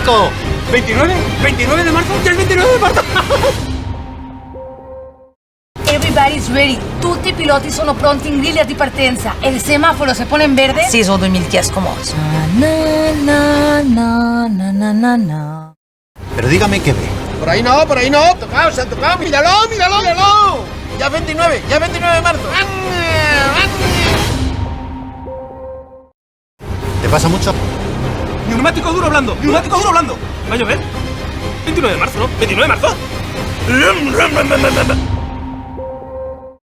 neumático. ¿29? ¿29 de marzo? ¡Ya es 29 de marzo! Everybody's ready. Tutti i piloti sono pronti in griglia di partenza. E il semaforo se pone in verde? Sì, sono 2010 comodos. Pero dígame qué ve. Por ahí no, tocado, se ha tocado, míralo. Ya 29 de marzo. ¿Te pasa mucho? Neumático duro blando. ¿Va a llover? 29 de marzo, ¿no? ¿29 de marzo?